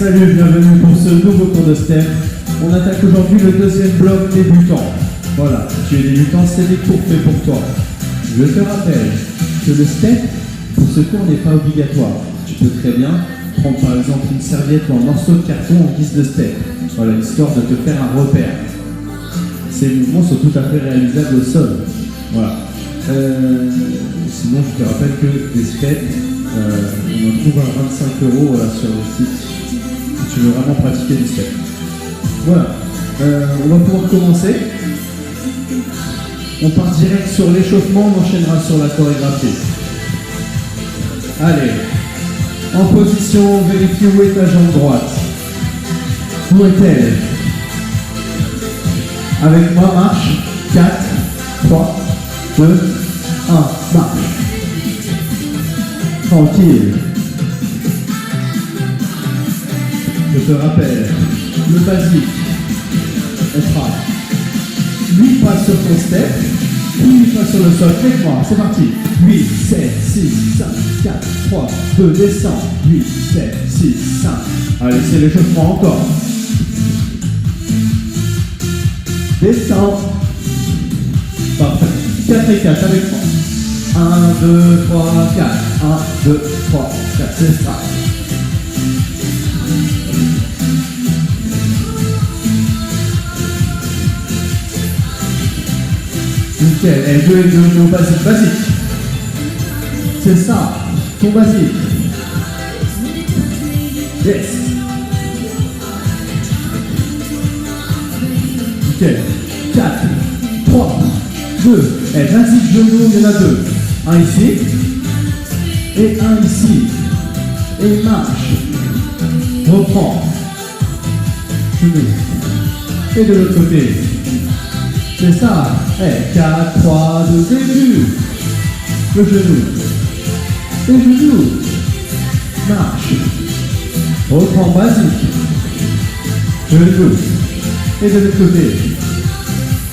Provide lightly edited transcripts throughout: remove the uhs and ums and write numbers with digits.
Salut, bienvenue pour ce nouveau cours de step. On attaque aujourd'hui le deuxième bloc débutant. Voilà, tu es débutant, c'est des cours faits pour toi. Je te rappelle que le step, pour ce cours, n'est pas obligatoire. Tu peux très bien prendre par exemple une serviette ou un morceau de carton en guise de step. Voilà, histoire de te faire un repère. Ces mouvements sont tout à fait réalisables au sol. Voilà. Sinon, je te rappelle que des steps, on en trouve à 25 € voilà, sur le site si tu veux vraiment pratiquer du step. Voilà. On va pouvoir commencer. On part direct sur l'échauffement, on enchaînera sur la chorégraphie. Allez. En position, vérifie où est ta jambe droite. Où est-elle? Avec moi, marche. 4, 3, 2, 1, marche. Tranquille. Je te rappelle, le basique, on fera 8 pas sur ton step, 8 pas sur le sol. Avec moi, c'est parti. 8, 7, 6, 5, 4, 3, 2, descends. 8, 7, 6, 5. Allez, c'est l'échauffement encore. Descends. Parfait. 4 et 4 avec moi. 1, 2, 3, 4. 1, 2, 3, 4. C'est ça. Nickel. Et 2 et 2, nos basique. Basique. C'est ça. Ton basique. Yes. Nickel. 4, 3, 2. Et basique genou, il y en a 2. Un ici. Et un ici. Et marche. Reprends. Genou. Et de l'autre côté. C'est ça. Et 4, 3, 2, début. Le genou. Et genou. Marche. Reprends basique. Genou. Et de l'autre côté.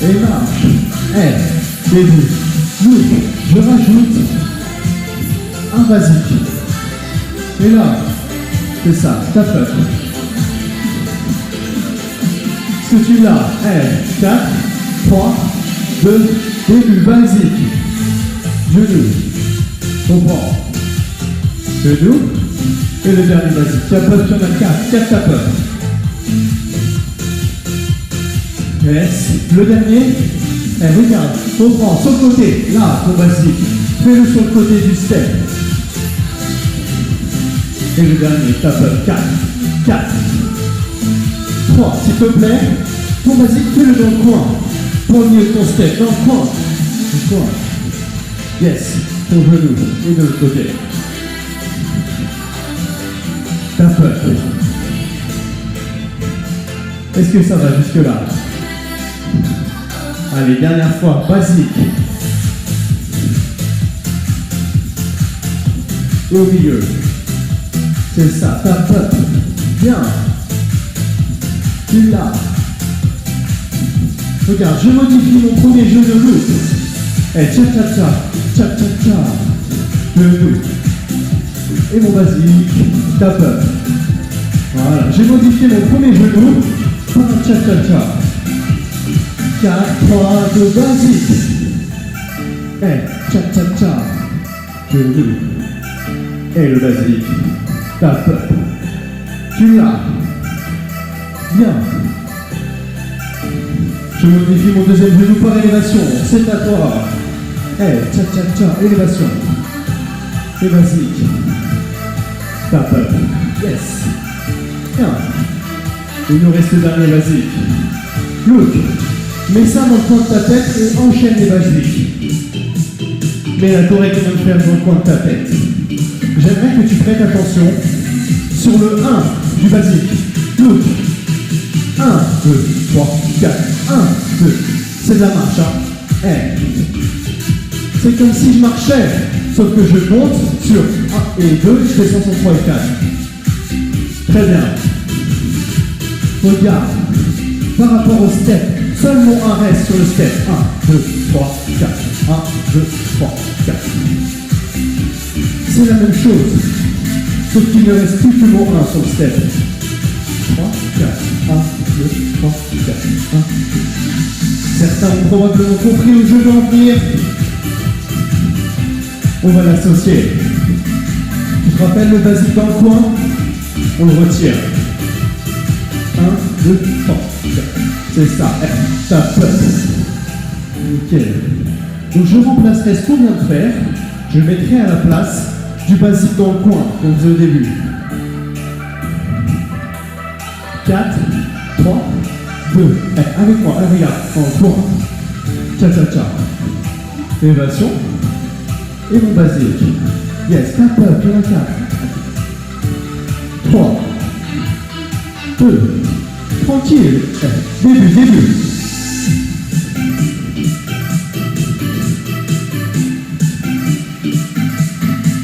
Et marche. Et début. Look. Je rajoute un basique. Et là, c'est ça. Tape up. Ce que tu l'as. 4, 3, 2, début, basique. Genou. Reprends. Genou. Et le dernier basique. Tape up, tu en as 4. 4 tape up. Yes. Le dernier. Regarde. Reprends. Sur le côté. Là, ton basique. Fais-le sur le côté du step. Et le dernier. Tape up. 4. 4. 3. S'il te plaît. Ton basique, fais-le dans le coin. Pour mieux ton step, dans le coin. Le coin. Yes. Ton genou. Et de l'autre côté. Tape up. Est-ce que ça va jusque-là? Allez, dernière fois. Basique. Et au milieu. C'est ça. Tape up. Bien. Tu l'as. Regarde, je modifie mon premier jeu de look. Et cha-cha-cha, cha-cha-cha, genou. Et mon basique, tape up. Voilà, j'ai modifié mon premier genou par un cha-cha-cha. 4, 3, 2, basique. Et cha-cha-cha, genou. Et le basique, tape up. Tu l'as. Bien. Je modifie mon deuxième genou par élévation. C'est à toi. Cha-cha-cha, élévation. Et basique. Tape up. Yes. Bien. Il nous reste le dernier basique. Look. Mets ça dans le coin de ta tête et enchaîne les basiques. Mets la correcte même faire dans le coin de ta tête. J'aimerais que tu prêtes attention sur le 1 du basique. Look. 1, 2, 3, 4, 1, 2. C'est de la marche, hein. C'est comme si je marchais, sauf que je monte sur 1 et 2, je descends sur 3 et 4. Très bien. Regarde, par rapport au step, seulement un reste sur le step. 1, 2, 3, 4. 1, 2, 3, 4. C'est la même chose, sauf qu'il ne reste plus que mon 1 sur le step. 3, 4. 1, 2, 3, 4. 1, 2. Certains ont probablement compris où je veux en venir. On va l'associer. Tu te rappelles le basique dans le coin? On le retire. 1, 2, 3, 4. C'est ça. Tape. Nickel. Donc je remplacerai ce qu'on vient de faire. Je le mettrai à la place du basique dans le coin, qu'on faisait au début. 4, 3, 2. Avec moi, regarde. En coin. Cha-cha-cha. Élévation. Et mon basique. Yes, tape up, il y en a 4. 3, 2, tranquille. Début.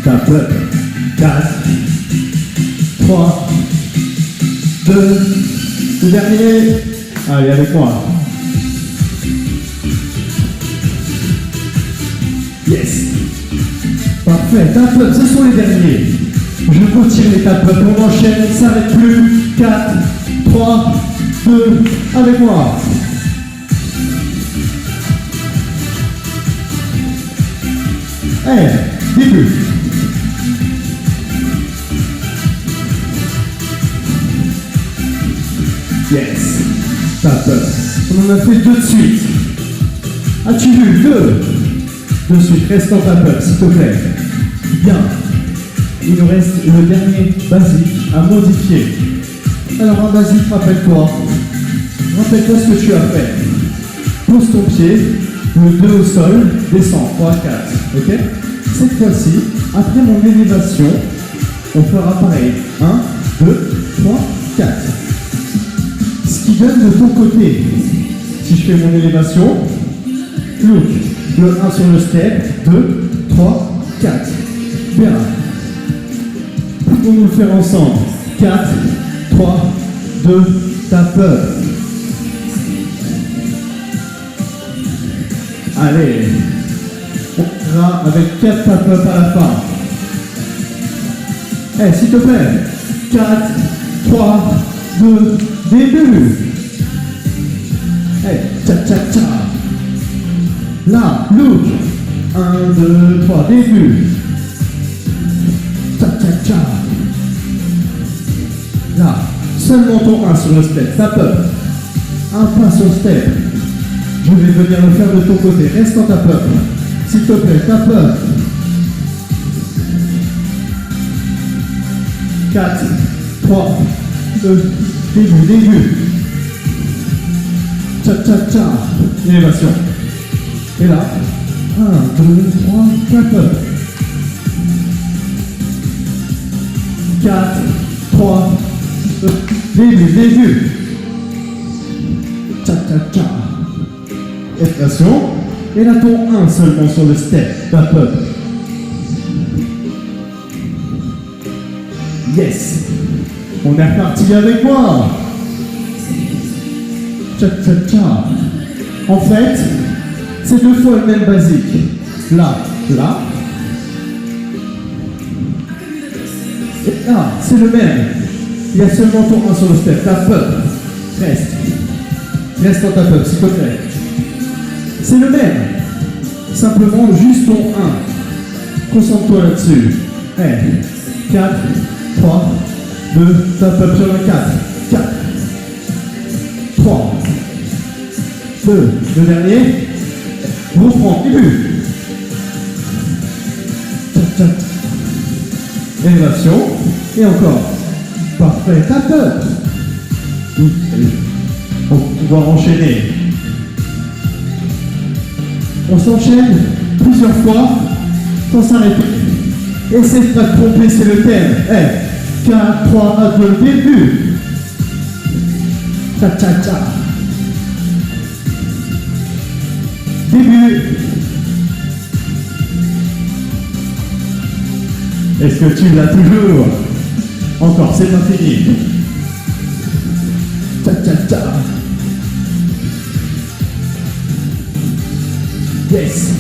Tape up. 4, 3, 2, le dernier. Allez, avec moi. Yes. Parfait, tape up, ce sont les derniers. Je retire les tape up, on enchaîne, on ne s'arrête plus. 4, 3, 2, avec moi. Début. Yes. Tape up. On en a fait 2 de suite. As-tu vu 2 de suite, reste en tape up, s'il te plaît. Bien. Il nous reste le dernier basique à modifier. Alors un basique, rappelle-toi ce que tu as fait. Pose ton pied, le 2 au sol, descends, 3, 4. Ok? Cette fois-ci, après mon élévation, on fera pareil. 1, 2, 3, 4. Ce qui donne de ton côté, si je fais mon élévation, look, le 1 sur le step, 2, 3, 4. Bien. Pouvons nous le faire ensemble. 4, 3, 2, tape up. Allez. On ira avec 4 tape up à la fin. S'il te plaît. 4, 3, 2, début. Cha-cha-cha. Là, look. 1, 2, 3, début. Cha-cha-cha. Là, seulement ton 1 sur le step. Tape up. Un pas sur le step. Je vais venir le faire de ton côté. Reste en tape up. S'il te plaît, tape up. 4, 3, 2, début. Cha-cha-cha. Élévation. Et là, 1, 2, 3, tape up. 4, 3, 2, début. Cha-cha-cha. Élévation. Et là, ton 1 seulement sur le step. Tape up. Yes. On est reparti avec moi. Cha-cha-cha. En fait, c'est 2 fois le même basique. Là. Et là, c'est le même. Il y a seulement ton 1 sur le step. Tape up. Reste en tape up, s'il te plaît. C'est le même. Simplement, juste ton 1. Concentre-toi là-dessus. 4, 3, 2, tape up sur le 4. 4, 3, 2, le dernier. Reprends, début. Élévation. Et encore. Parfait, tape up. On va pouvoir enchaîner. On s'enchaîne plusieurs fois sans s'arrêter. Essaye de pas te tromper, c'est le thème. 4, 3, 2, début. Cha-cha-cha. Début. Est-ce que tu l'as toujours? Encore, c'est pas fini. Cha-cha-cha. Yes.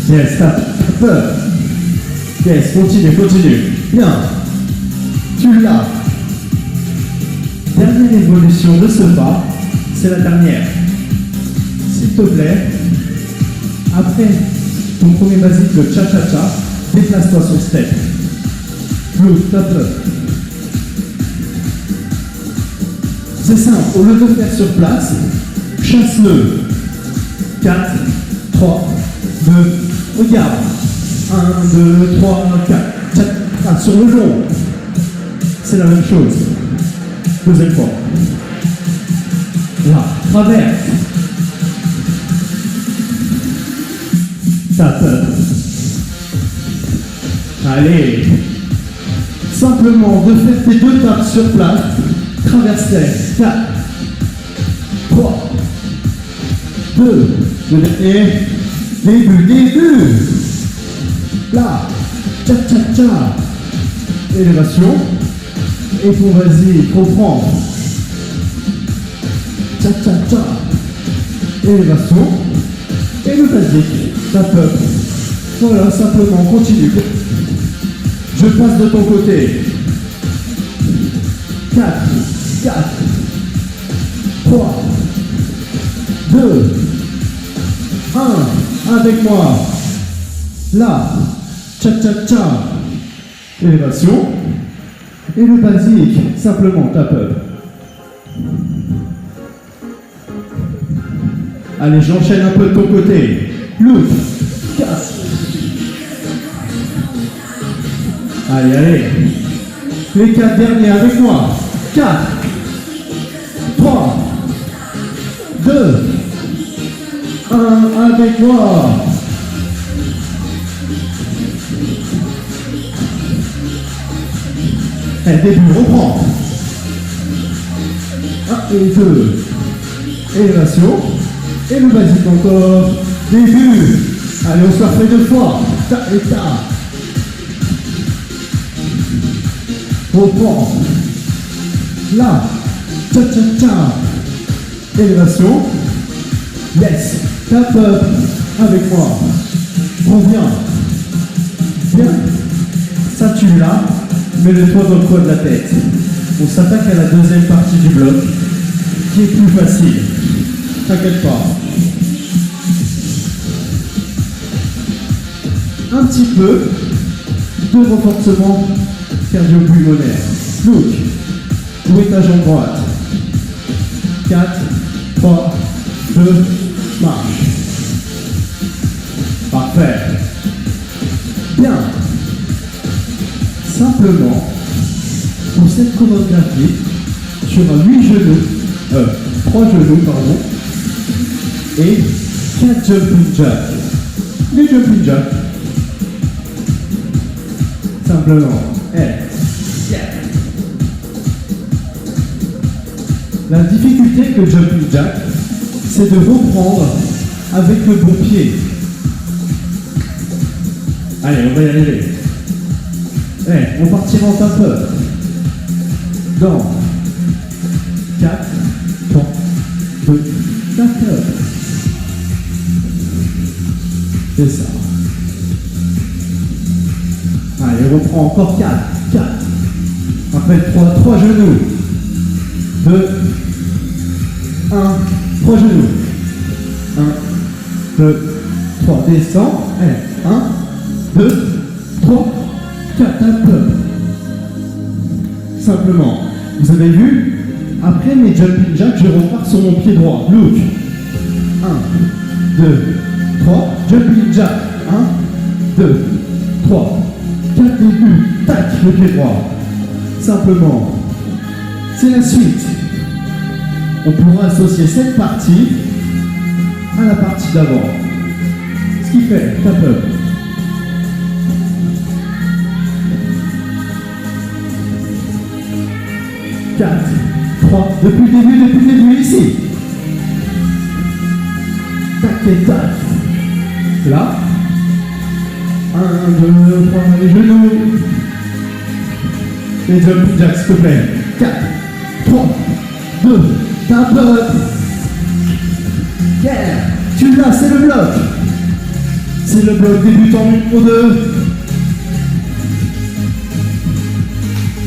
Yes, tape up. Yes, continue, continue. Bien. Tu l'as. Dernière évolution de ce pas, c'est la dernière. S'il te plaît, après ton premier basique, le cha-cha-cha, déplace-toi sur step. Look, top up. C'est simple, au lieu de faire sur place, chasse-le. 4, 3, 2, regarde. 1, 2, 3, 4. Ah, sur le long. C'est la même chose. Deuxième fois. Là, traverse. Tape. Allez. Simplement de faire tes deux tapes sur place. Traverse-les. 4, 3, 2, et début. Là, cha-cha-cha. Élévation. Et pour vas-y, comprends. Cha-cha-cha. Élévation. Et le basique. Tape up. Voilà, simplement, continue. Je passe de ton côté. 4, 3, 2, 1, avec moi. Là, cha-cha-cha. Élévation. Et le basique, simplement, tape up. Allez, j'enchaîne un peu de ton côté. Look, casse. Allez. Les 4 derniers avec moi. 4, 3, 2, 1, avec moi. Et début, reprends. 1 et 2. Élévation. Et le basique encore. Début. Allez, on se la fait 2 fois. Ta et ta. Reprends. Là. Cha-cha-cha. Élévation. Yes. Tape up. Avec moi. Reviens. Bien. Ça, tu l'as. Mets-le-toi dans le coin de la tête. On s'attaque à la deuxième partie du bloc, qui est plus facile. T'inquiète pas. Un petit peu de renforcement cardio-pulmonaire. Look. Où est ta jambe droite? 4, 3, 2, marche. Parfait. Bien. Simplement, pour cette chorégraphie, tu auras 3 genoux, et 4 jumping jacks. Les jumping jacks. Simplement. La difficulté avec le jumping jack, c'est de reprendre avec le bon pied. Allez, on va y arriver. On partira en tapeur. Dans 4, 3, 2, tapeur. C'est ça. Allez, on reprend encore 4. Après 3 genoux. 2, 1, 3 genoux. 1, 2, 3, descends. Allez, 1, 2, 3, 4, un peu. Simplement. Vous avez vu? Après mes jumping jacks, je repars sur mon pied droit. Look. 1, 2, 3. Jumping jack. 1, 2, 3, 4 début. Tac, le pied droit. Simplement. C'est la suite. On pourra associer cette partie à la partie d'avant. Ce qui fait tape up. 4, 3, depuis le début, ici. Tac et tac. Là. 1, 2, 3, les genoux. Les jumping jacks, s'il te plaît. 4, 3, 2, tape up. Yeah. Tu l'as, c'est le bloc. C'est le bloc débutant numéro 2.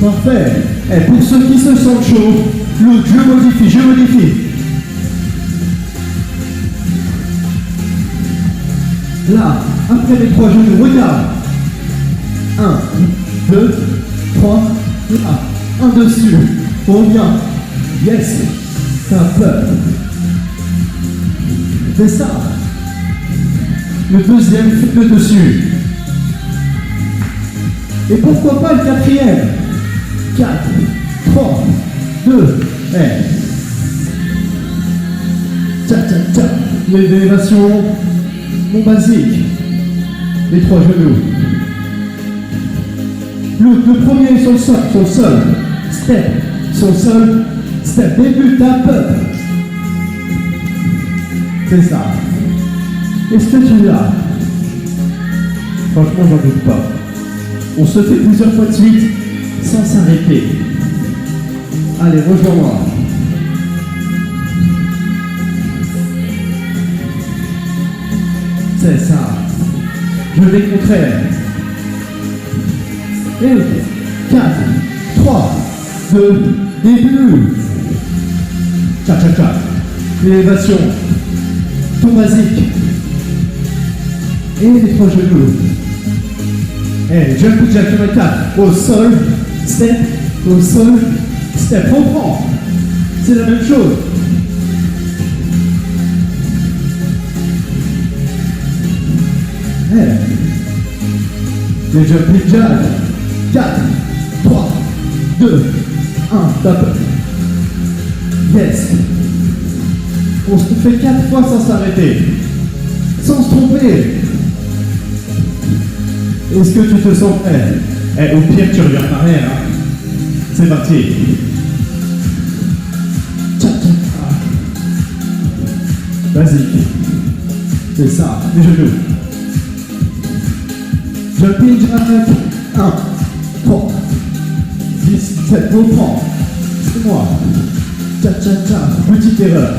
Parfait. Et pour ceux qui se sentent chauds, look, je modifie. Là, après les 3 genoux, regarde. 1, 2, 3, là. 1 dessus. Reviens. Yes. Tape. C'est ça. Le deuxième, fais-le dessus. Et pourquoi pas le quatrième? 4, 3, 2, et... Tcha. L'élévation, mon basique. Les 3 genoux. Le premier sur le sol. Step, sur le sol. Step, début, tape. C'est ça. Est-ce que tu l'as? Franchement, j'en doute pas. On se fait plusieurs fois de suite, sans s'arrêter. Allez, rejoins-moi. C'est ça. Je vais contraire. Et 4, 3, 2, début. Tcha. L'élévation. Ton basique. Et les 3 genoux. Et jump jack sur le 4. Au sol. Step. Au sol. Step. Reprends. C'est la même chose. Et les jump jack. 4, 3, 2, 1. Tape. Yes. On se fait 4 fois sans s'arrêter. Sans se tromper. Est-ce que tu te sens prêt? Au pire, tu reviens par arrière. Hein. C'est parti. Basique. C'est ça, les genoux. Jumping jack. 1, 3, 10, 7, reprends. C'est moi. Tcha. Petite erreur.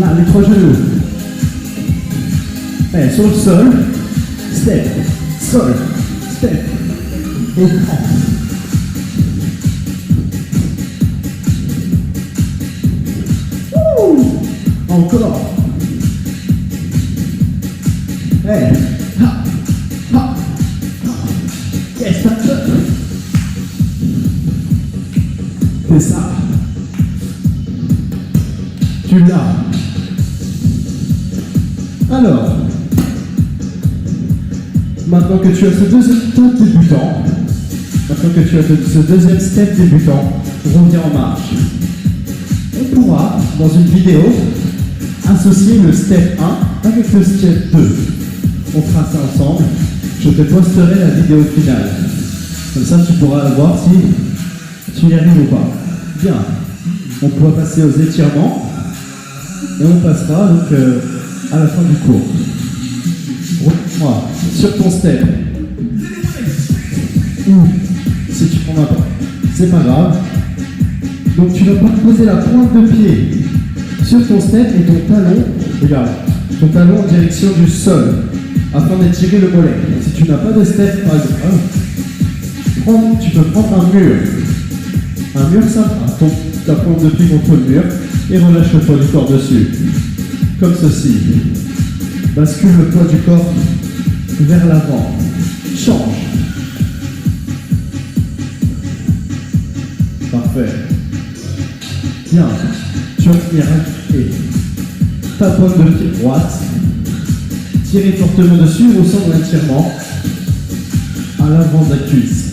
Là, les 3 genoux. Et sur le sol. Step. Sol. Step. Et prends. Encore. Hey. Ha. Yes, that's it. C'est ça. Tu l'as. Alors, maintenant que tu as ce deuxième step débutant, reviens en marche. On pourra, dans une vidéo, associer le step 1 avec le step 2. On fera ça ensemble. Je te posterai la vidéo finale. Comme ça, tu pourras voir si tu y arrives ou pas. Bien. On pourra passer aux étirements. Et on passera donc à la fin du cours. Reprends-moi sur ton step. Ou si tu prends pas, c'est pas grave. Donc tu vas poser la pointe de pied sur ton step et ton talon, regarde, ton talon en direction du sol, afin d'étirer le mollet. Si tu n'as pas de step, par exemple, tu peux prendre un mur sympa, ta pointe de pied contre le mur, et relâche le poids du corps dessus, comme ceci. Bascule le poids du corps vers l'avant. Change. Parfait. Bien. Tu vas tenir un pied. Ta pointe de pied droite. Tirez fortement dessus, ressens l'étirement à l'avant de la cuisse.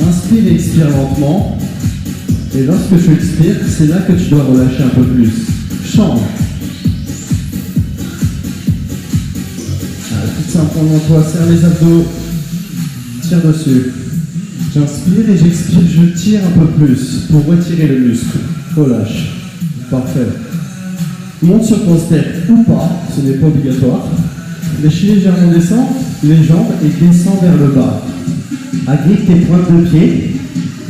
Inspire et expire lentement. Et lorsque tu expires, c'est là que tu dois relâcher un peu plus. Change. Tout simplement, toi, serre les abdos. Tire dessus. J'inspire et j'expire, je tire un peu plus pour retirer le muscle. Relâche. Parfait. Monte sur ton step ou pas, ce n'est pas obligatoire. Lâche légèrement descend les jambes et descends vers le bas. Agrippe tes pointes de pied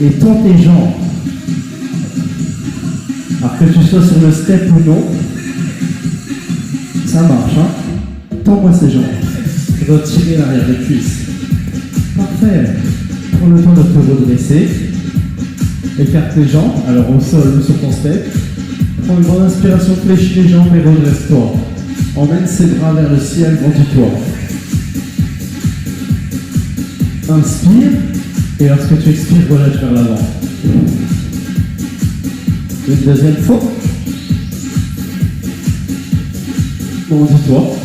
et tends tes jambes. Alors que tu sois sur le step ou non, ça marche, hein. Tends-moi ces jambes. Retirer l'arrière des cuisses. Parfait. Parfait. Prends le temps de te redresser. Écarte les jambes, alors au sol ou sur ton step. Prends une grande inspiration, fléchis les jambes et redresse-toi. Emmène ses bras vers le ciel, grandis-toi. Inspire, et lorsque tu expires, relâche vers l'avant. Une deuxième fois. Grandis-toi.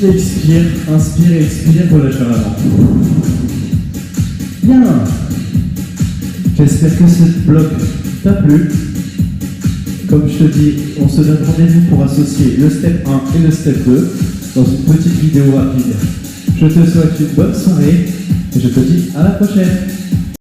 Expire, inspire et expire, relâche vers l'avant. Bien. J'espère que ce bloc t'a plu. Comme je te dis, on se donne rendez-vous pour associer le step 1 et le step 2 dans une petite vidéo rapide. Je te souhaite une bonne soirée et je te dis à la prochaine.